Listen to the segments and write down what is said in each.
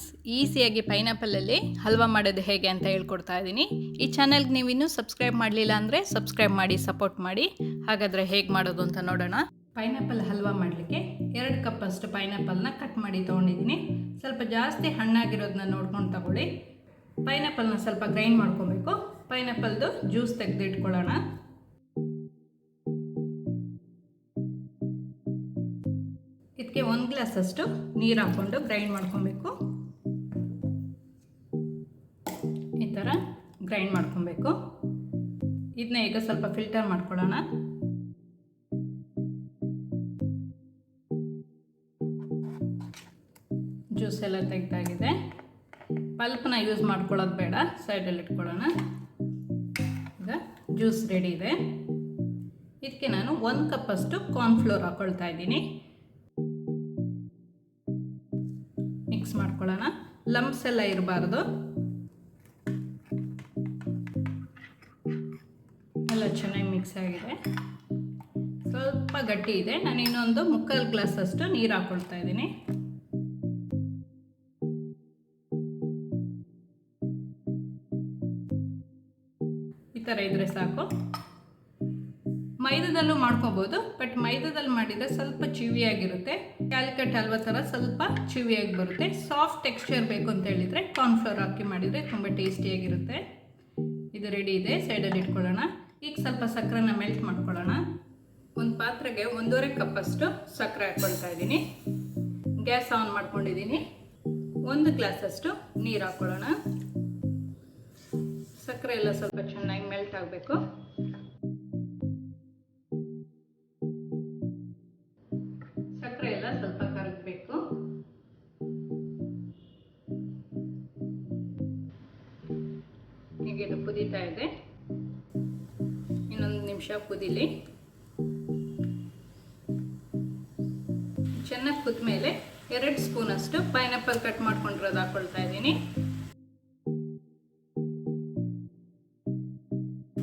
Friends, ಈಸಿಯಾಗಿ ಪೈನಾಪಲಲ್ಲಿ ಹಲ್ವಾ ಮಾಡೋದು ಹೇಗೆ ಅಂತ ಹೇಳ್ಕೊಡ್ತಾ ಇದ್ದೀನಿ. ಈ ಚಾನಲ್ಗೆ ನೀವು ಇನ್ನೂ ಸಬ್ಸ್ಕ್ರೈಬ್ ಮಾಡಲಿಲ್ಲ ಅಂದರೆ ಸಬ್ಸ್ಕ್ರೈಬ್ ಮಾಡಿ, ಸಪೋರ್ಟ್ ಮಾಡಿ. ಹಾಗಾದರೆ ಹೇಗೆ ಮಾಡೋದು ಅಂತ ನೋಡೋಣ. ಪೈನಾಪಲ್ ಹಲ್ವಾ ಮಾಡಲಿಕ್ಕೆ 2 ಕಪ್ಪಷ್ಟು ಪೈನಾಪಲ್ನ ಕಟ್ ಮಾಡಿ ತೊಗೊಂಡಿದ್ದೀನಿ. ಸ್ವಲ್ಪ ಜಾಸ್ತಿ ಹಣ್ಣಾಗಿರೋದನ್ನ ನೋಡ್ಕೊಂಡು ತಗೊಳ್ಳಿ. ಪೈನಾಪಲ್ನ ಸ್ವಲ್ಪ ಗ್ರೈಂಡ್ ಮಾಡ್ಕೊಬೇಕು. ಪೈನಾಪಲ್ದು ಜ್ಯೂಸ್ ತೆಗೆದು ಇಟ್ಕೊಳ್ಳೋಣ. ಇದಕ್ಕೆ 1 ಗ್ಲಾಸಷ್ಟು ನೀರು ಹಾಕ್ಕೊಂಡು ಗ್ರೈಂಡ್ ಮಾಡ್ಕೊಬೇಕು. ಈ ಥರ ಗ್ರೈಂಡ್ ಮಾಡ್ಕೊಬೇಕು. ಇದನ್ನ ಈಗ ಸ್ವಲ್ಪ ಫಿಲ್ಟರ್ ಮಾಡ್ಕೊಳ್ಳೋಣ. ಜ್ಯೂಸ್ ಎಲ್ಲ ತೆಗೆದಾಗಿದೆ. ಪಲ್ಪ್ನ ಯೂಸ್ ಮಾಡ್ಕೊಳ್ಳೋದು ಬೇಡ, ಸೈಡಲ್ಲಿ ಇಟ್ಕೊಳ್ಳೋಣ. ಈಗ ಜ್ಯೂಸ್ ರೆಡಿ ಇದೆ. ಇದಕ್ಕೆ ನಾನು 1 ಕಪ್ಪಷ್ಟು ಕಾರ್ನ್ಫ್ಲೋರ್ ಹಾಕ್ಕೊಳ್ತಾ ಇದ್ದೀನಿ. ಮಿಕ್ಸ್ ಮಾಡ್ಕೊಳ್ಳೋಣ. ಲಂಪ್ಸ್ ಎಲ್ಲ ಇರಬಾರ್ದು. ಎಲ್ಲ ಚೆನ್ನಾಗಿ ಮಿಕ್ಸ್ ಆಗಿದೆ. ಸ್ವಲ್ಪ ಗಟ್ಟಿ ಇದೆ. ನಾನು ಇನ್ನೊಂದು 3/4 ಗ್ಲಾಸಷ್ಟು ನೀರು ಹಾಕ್ಕೊಳ್ತಾ ಇದ್ದೀನಿ. ಈ ಥರ ಇದ್ರೆ ಸಾಕು. ಮೈದಾದಲ್ಲೂ ಮಾಡ್ಕೋಬೋದು, ಬಟ್ ಮೈದಾದಲ್ಲಿ ಮಾಡಿದರೆ ಸ್ವಲ್ಪ ಚಿವಿಯಾಗಿರುತ್ತೆ. ಕ್ಯಾಲಿಕಟ್ ಹಲ್ವಾ ಥರ ಸ್ವಲ್ಪ ಚಿವಿಯಾಗಿ ಬರುತ್ತೆ. ಸಾಫ್ಟ್ ಟೆಕ್ಸ್ಚರ್ ಬೇಕು ಅಂತ ಹೇಳಿದರೆ ಕಾರ್ನ್ಫ್ಲೋರ್ ಹಾಕಿ ಮಾಡಿದರೆ ತುಂಬ ಟೇಸ್ಟಿಯಾಗಿರುತ್ತೆ. ಇದು ರೆಡಿ ಇದೆ, ಸೈಡಲ್ಲಿ ಇಟ್ಕೊಳ್ಳೋಣ. ಈಗ ಸ್ವಲ್ಪ ಸಕ್ಕರೆನ ಮೆಲ್ಟ್ ಮಾಡ್ಕೊಳ್ಳೋಣ. ಒಂದು ಪಾತ್ರೆಗೆ 1.5 ಕಪ್ಪಷ್ಟು ಸಕ್ಕರೆ ಹಾಕ್ಕೊಳ್ತಾ ಇದ್ದೀನಿ. ಗ್ಯಾಸ್ ಆನ್ ಮಾಡ್ಕೊಂಡಿದ್ದೀನಿ. 1 ಗ್ಲಾಸಷ್ಟು ನೀರು ಹಾಕ್ಕೊಳ್ಳೋಣ. ಸಕ್ಕರೆ ಎಲ್ಲ ಸ್ವಲ್ಪ ಚೆನ್ನಾಗಿ ಮೆಲ್ಟ್ ಆಗಬೇಕು. ಸಕ್ಕರೆ ಎಲ್ಲ ಸ್ವಲ್ಪ ಕರಗಬೇಕು. ಈಗ ಇದು ಕುದೀತಾ ಇದೆ. ಇನ್ನೊಂದು ನಿಮಿಷ ಕುದೀಲಿ. ಚೆನ್ನಾಗಿ ಕುದ್ದ ಮೇಲೆ 2 ಸ್ಪೂನಷ್ಟು ಪೈನಾಪಲ್ ಕಟ್ ಮಾಡ್ಕೊಂಡಿರೋದು ಹಾಕ್ಕೊಳ್ತಾ ಇದ್ದೀನಿ.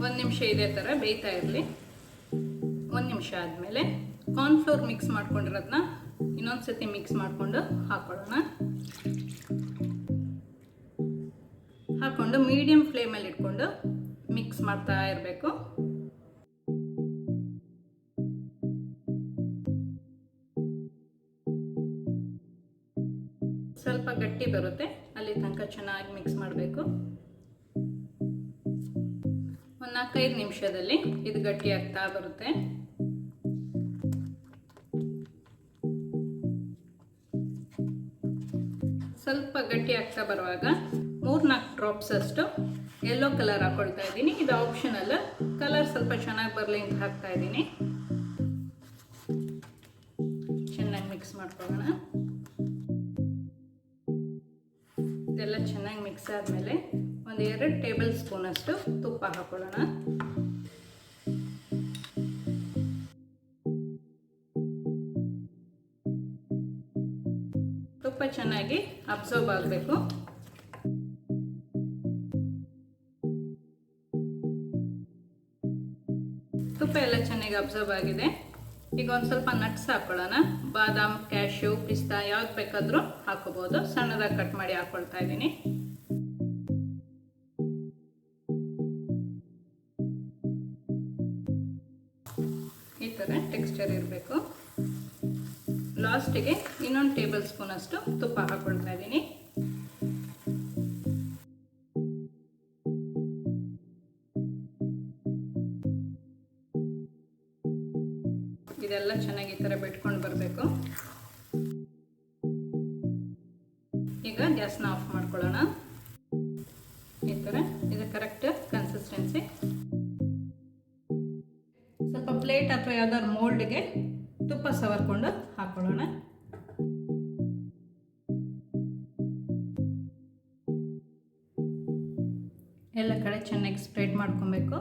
1 ನಿಮಿಷ ಇದೇ ಥರ ಬೇಯ್ತಾ ಇರಲಿ. 1 ನಿಮಿಷ ಆದಮೇಲೆ ಕಾರ್ನ್ಫ್ಲೋರ್ ಮಿಕ್ಸ್ ಮಾಡ್ಕೊಂಡಿರೋದನ್ನ ಇನ್ನೊಂದು ಸತಿ ಮಿಕ್ಸ್ ಮಾಡಿಕೊಂಡು ಹಾಕ್ಕೊಳ್ಳೋಣ. ಹಾಕ್ಕೊಂಡು ಮೀಡಿಯಂ ಫ್ಲೇಮಲ್ಲಿ ಇಟ್ಕೊಂಡು ಮಿಕ್ಸ್ ಮಾಡ್ತಾ ಇರಬೇಕು. ಸ್ವಲ್ಪ ಗಟ್ಟಿ ಬರುತ್ತೆ, ಅಲ್ಲಿ ತನಕ ಚೆನ್ನಾಗಿ ಮಿಕ್ಸ್ ಮಾಡಬೇಕು. ಒಂದು 4-5 ನಿಮಿಷದಲ್ಲಿ ಇದು ಗಟ್ಟಿ ಆಗ್ತಾ ಬರುತ್ತೆ. ಸ್ವಲ್ಪ ಗಟ್ಟಿ ಆಗ್ತಾ ಬರುವಾಗ 3-4 ಡ್ರಾಪ್ಸ್ ಅಷ್ಟು ಯೆಲ್ಲೋ ಕಲರ್ ಹಾಕ್ಕೊಳ್ತಾ ಇದ್ದೀನಿ. ಇದು ಆಪ್ಷನಲ್. ಕಲರ್ ಸ್ವಲ್ಪ ಚೆನ್ನಾಗಿ ಬರಲಿ ಅಂತ ಹಾಕ್ತಾ ಇದ್ದೀನಿ. ಚೆನ್ನಾಗಿ ಮಿಕ್ಸ್ ಮಾಡ್ಕೊಳ್ಳೋಣ. ಇದೆಲ್ಲ ಚೆನ್ನಾಗಿ ಮಿಕ್ಸ್ ಆದಮೇಲೆ ಒಂದು 2 ಟೇಬಲ್ ಸ್ಪೂನಷ್ಟು ತುಪ್ಪ ಹಾಕ್ಕೊಳ್ಳೋಣ. ತುಪ್ಪ ಚೆನ್ನಾಗಿ ಅಬ್ಸರ್ವ್ ಆಗಬೇಕು. ತುಪ್ಪ ಎಲ್ಲ ಚೆನ್ನಾಗಿ ಅಬ್ಸರ್ವ್ ಆಗಿದೆ. ಈಗ ಒಂದು ಸ್ವಲ್ಪ ನಟ್ಸ್ ಹಾಕ್ಕೊಳ್ಳೋಣ. ಬಾದಾಮ್, ಕ್ಯಾಶ್ಯೂ, ಪಿಸ್ತಾ ಯಾವ್ದು ಬೇಕಾದರೂ ಹಾಕೋಬೋದು. ಸಣ್ಣದಾಗಿ ಕಟ್ ಮಾಡಿ ಹಾಕ್ಕೊಳ್ತಾ ಇದ್ದೀನಿ. ಈ ಥರ ಟೆಕ್ಸ್ಚರ್ ಇರಬೇಕು. ಲಾಸ್ಟಿಗೆ ಇನ್ನೊಂದು ಟೇಬಲ್ ಸ್ಪೂನ್ ಅಷ್ಟು ತುಪ್ಪ ಹಾಕ್ಕೊಳ್ತಾ ಇದ್ದೀನಿ. ಇದೆಲ್ಲ ಚೆನ್ನಾಗಿ ಈ ಥರ ಬಿಟ್ಕೊಂಡು ಬರಬೇಕು. ಈಗ ಗ್ಯಾಸ್ನ ಆಫ್ ಮಾಡ್ಕೊಳ್ಳೋಣ. ಈ ಥರ ಇದು ಕರೆಕ್ಟ್ ಕನ್ಸಿಸ್ಟೆನ್ಸಿ. ಸ್ವಲ್ಪ ಪ್ಲೇಟ್ ಅಥವಾ ಯಾವ್ದಾದ್ರು ಮೋಲ್ಡ್ಗೆ ತುಪ್ಪ ಸವರ್ಕೊಂಡು ಹಾಕೊಳ್ಳೋಣ. ಎಲ್ಲ ಕಡೆ ಚೆನ್ನಾಗಿ ಸ್ಪ್ರೆಡ್ ಮಾಡ್ಕೊಬೇಕು.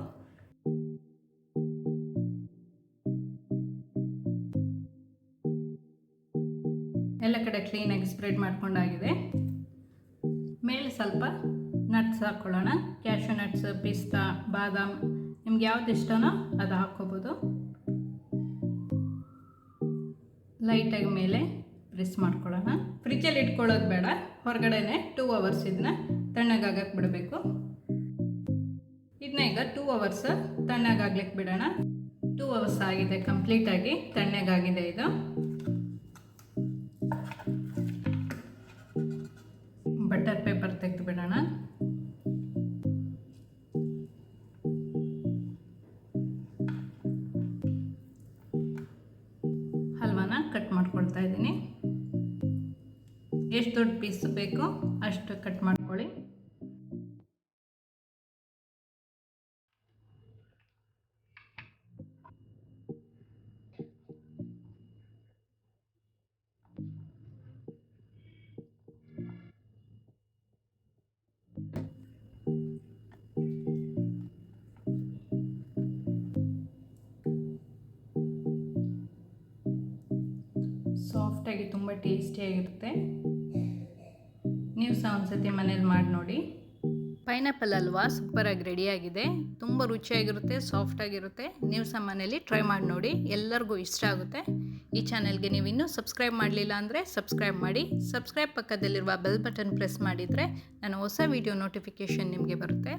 ಎಲ್ಲ ಕಡೆ ಕ್ಲೀನಾಗಿ ಸ್ಪ್ರೆಡ್ ಮಾಡ್ಕೊಂಡಾಗಿದೆ. ಮೇಲೆ ಸ್ವಲ್ಪ ನಟ್ಸ್ ಹಾಕ್ಕೊಳ್ಳೋಣ. ಕ್ಯಾಶ್ಯೂ ನಟ್ಸ್, ಪಿಸ್ತಾ, ಬಾದಾಮ್, ನಿಮ್ಗೆ ಯಾವ್ದು ಇಷ್ಟನೋ ಅದು ಹಾಕ್ಕೋಬೋದು. ಲೈಟಾಗಿ ಮೇಲೆ ಪ್ರೆಸ್ ಮಾಡ್ಕೊಳ್ಳೋಣ. ಫ್ರಿಜ್ಜಲ್ಲಿ ಇಟ್ಕೊಳ್ಳೋದು ಬೇಡ, ಹೊರಗಡೆನೆ 2 ಅವರ್ಸ್ ಇದನ್ನ ತಣ್ಣಗಾಗಕ್ಕೆ ಬಿಡಬೇಕು. ಇದನ್ನ ಈಗ 2 ಅವರ್ಸ್ ತಣ್ಣಗಾಗ್ಲಿಕ್ಕೆ ಬಿಡೋಣ. 2 ಅವರ್ಸ್ ಆಗಿದೆ, ಕಂಪ್ಲೀಟಾಗಿ ತಣ್ಣಗಾಗಿದೆ. ಇದು ಬಟರ್ ಪೇಪರ್ ತೆಗೆದು ಬಿಡೋಣ. ಹಲ್ವಾನ ಕಟ್ ಮಾಡ್ಕೊಳ್ತಾ ಇದ್ದೀನಿ. ಎಷ್ಟು ದೊಡ್ಡ ಪೀಸ್ ಬೇಕು ಅಷ್ಟು ಕಟ್ ಮಾಡ್ಕೊಳ್ಳಿ. ಸಾಫ್ಟಾಗಿ ತುಂಬ ಟೇಸ್ಟಿಯಾಗಿರುತ್ತೆ. ನೀವು ಸಹ ಒಂದ್ಸತಿ ಮನೇಲಿ ಮಾಡಿ ನೋಡಿ. ಪೈನಾಪಲ್ ಹಲ್ವಾ ಸೂಪರಾಗಿ ರೆಡಿಯಾಗಿದೆ. ತುಂಬ ರುಚಿಯಾಗಿರುತ್ತೆ, ಸಾಫ್ಟಾಗಿರುತ್ತೆ. ನೀವು ಸಹ ಮನೇಲಿ ಟ್ರೈ ಮಾಡಿ ನೋಡಿ, ಎಲ್ಲರಿಗೂ ಇಷ್ಟ ಆಗುತ್ತೆ. ಈ ಚಾನೆಲ್ಗೆ ನೀವು ಇನ್ನೂ ಸಬ್ಸ್ಕ್ರೈಬ್ ಮಾಡಲಿಲ್ಲ ಅಂದರೆ ಸಬ್ಸ್ಕ್ರೈಬ್ ಮಾಡಿ. ಸಬ್ಸ್ಕ್ರೈಬ್ ಪಕ್ಕದಲ್ಲಿರುವ ಬೆಲ್ ಬಟನ್ ಪ್ರೆಸ್ ಮಾಡಿದರೆ ನಾನು ಹೊಸ ವಿಡಿಯೋ ನೋಟಿಫಿಕೇಷನ್ ನಿಮಗೆ ಬರುತ್ತೆ.